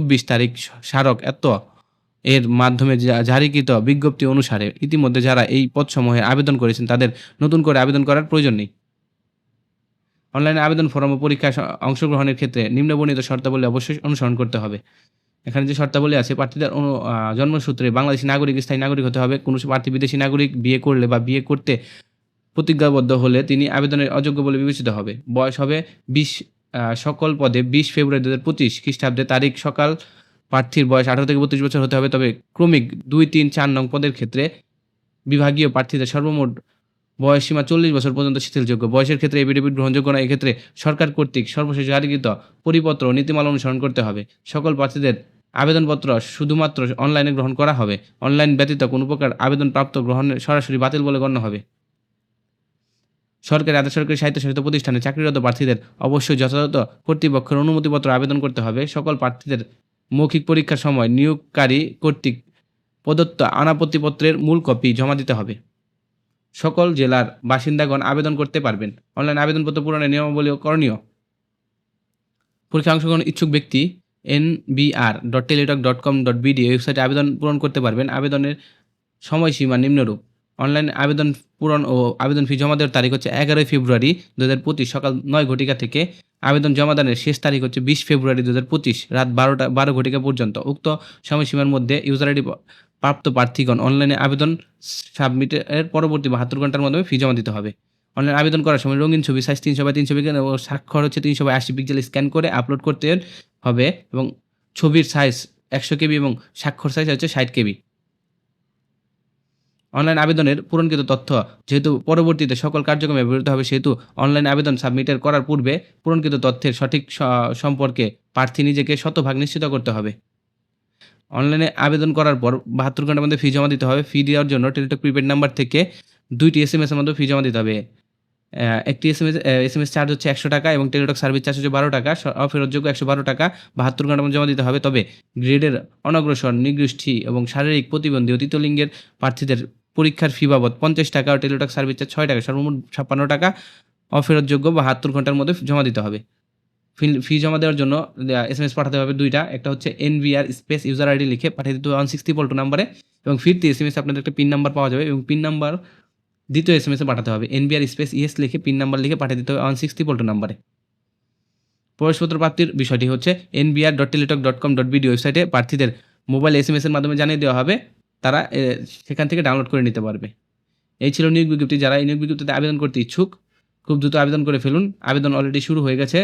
২৪ তারিখ স্মারক এর মাধ্যমে জারিকৃত বিজ্ঞপ্তি অনুসারে ইতিমধ্যে যারা এই পদসমূহে আবেদন করেছেন তাদের নতুন করে আবেদন করার প্রয়োজন নেই। অনলাইনে আবেদন ফরম ও পরীক্ষায় অংশগ্রহণের ক্ষেত্রে নিম্নবর্ণিত শর্তাবলী অবশ্যই অনুসরণ করতে হবে। এখানে যে শর্তাবলী আছে, প্রার্থীদের জন্মসূত্রে বাংলাদেশী নাগরিক, স্থায়ী নাগরিক হতে হবে। কোনো প্রার্থী বিদেশী নাগরিক বিয়ে করলে বা বিয়ে করতে প্রতিজ্ঞাবদ্ধ হলে তিনি আবেদনের অযোগ্য বলে বিবেচিত হবে। বয়স হবে 20 সকল পদে 20 ফেব্রুয়ারি 2025 খ্রিস্টাব্দে তারিখ সকাল। প্রার্থীর বয়স 18 থেকে 32 বছর হতে হবে। তবে ক্রমিক 2, 3, 4 নং পদের ক্ষেত্রে বিভাগীয় প্রার্থীদের সর্বমোট বয়সসীমা 40 বছর পর্যন্ত শিথিলযোগ্য। বয়সের ক্ষেত্রে এফিডেভিট গ্রহণযোগ্য নয়। এক্ষেত্রে সরকার কর্তৃক সর্বশেষ জারিকৃত পরিপত্র ও নীতিমালা অনুসরণ করতে হবে। সকল প্রার্থীদের আবেদনপত্র শুধুমাত্র অনলাইনে গ্রহণ করা হবে। অনলাইন ব্যতীত কোনো প্রকার আবেদন প্রাপ্ত গ্রহণের সরাসরি বাতিল বলে গণ্য হবে। সরকারি, আধা সরকারি, স্বায়ত্তশাসিত প্রতিষ্ঠানে চাকরিরত প্রার্থীদের অবশ্যই যথাযথ কর্তৃপক্ষের অনুমতিপত্র আবেদন করতে হবে। সকল প্রার্থীদের মৌখিক পরীক্ষার সময় নিয়োগকারী কর্তৃক প্রদত্ত আনাপত্তিপত্রের মূল কপি জমা দিতে হবে। সকল জেলার বাসিন্দাগণ আবেদন করতে পারবেন। অনলাইন আবেদনপত্র পূরণের নিয়মাবলী ও করণীয়। পরীক্ষায় অংশগ্রহণ ইচ্ছুক ব্যক্তি nbr.teletalk.com.bd ওয়েবসাইটে আবেদন পূরণ করতে পারবেন। আবেদনের সময়সীমা নিম্নরূপ। অনলাইন আবেদন পূরণ ও আবেদন ফি জমা দেওয়ার তারিখ হচ্ছে 11 ফেব্রুয়ারি 2025 সকাল 9 ঘটিকা থেকে। আবেদন জমাদানের শেষ তারিখ হচ্ছে 20 ফেব্রুয়ারি 2025 রাত 12 ঘটিকা পর্যন্ত। উক্ত সময়সীমার মধ্যে ইউজার আইডি প্রাপ্ত প্রার্থীগণ অনলাইনে আবেদন সাবমিটের পরবর্তী 72 ঘন্টার মাধ্যমে ফি জমা দিতে হবে। অনলাইন আবেদন করার সময় রঙিন ছবি সাইজ 300x300 পিক্সেল ও স্বাক্ষর হচ্ছে 380 পিক্সেল স্ক্যান করে আপলোড করতে হবে এবং ছবির সাইজ 100 কেবি এবং স্বাক্ষর সাইজ হচ্ছে 60 কেবি। অনলাইন আবেদনের পূরণকৃত তথ্য যেহেতু পরবর্তীতে সকল কার্যক্রমে ব্যবহৃত হবে, সেহেতু অনলাইন আবেদন সাবমিটের করার পূর্বে পূরণকৃত তথ্যের সঠিক সম্পর্কে প্রার্থী নিজেকে শতভাগ নিশ্চিত করতে হবে। অনলাইনে আবেদন করার পর 72 ঘন্টার মধ্যে ফি জমা দিতে হবে। ফি দেওয়ার জন্য টেলিটক প্রিপেড নাম্বার থেকে 2টি SMS এর মধ্যে ফি জমা দিতে হবে। একটি SMS চার্জ হচ্ছে 100 টাকা এবং টেলিটক সার্ভিস চার্জ হচ্ছে 12 টাকা। অফেরতযোগ্য 112 টাকা 72 ঘন্টার মধ্যে জমা দিতে হবে। তবে গ্রেডের অনগ্রসর, নিগোষ্ঠী এবং শারীরিক প্রতিবন্ধী ও তৃতীয় লিঙ্গের প্রার্থীদের পরীক্ষার ফি বাবদ 50 টাকা ও টেলিটক সার্ভিস চার্জ 6 টাকা, সর্বমোট 56 টাকা অফেরতযোগ্য 72 ঘন্টার মধ্যে জমা দিতে হবে। ফি জমা দেওয়ার জন্য SMS পাঠাতে হবে 2টা। একটা হচ্ছে NBR স্পেস ইউজার আইডি লিখে পাঠিয়ে দিতে হবে 160 নাম্বারে এবং ফিরতি SMS আপনাদের একটা পিন নাম্বার পাওয়া যাবে এবং পিন নাম্বার দ্বিতীয় SMS পাঠাতে হবে। NBR স্পেস ইয়েস লিখে পিন নাম্বার লিখে পাঠিয়ে দিতে হবে 160 নাম্বারে। প্রবেশপত্র প্রাপ্তির বিষয়টি হচ্ছে nbr.teletalk.com.bd ওয়েবসাইটে প্রার্থীদের মোবাইল SMS এর মাধ্যমে জানিয়ে দেওয়া হবে। তারা সেখান থেকে ডাউনলোড করে নিতে পারবে। এই ছিল নিয়োগ বিজ্ঞপ্তি। যারা এই নিয়োগ বিজ্ঞপ্তিতে আবেদন করতে ইচ্ছুক খুব দ্রুত আবেদন করে ফেলুন। আবেদন অলরেডি শুরু হয়ে গেছে।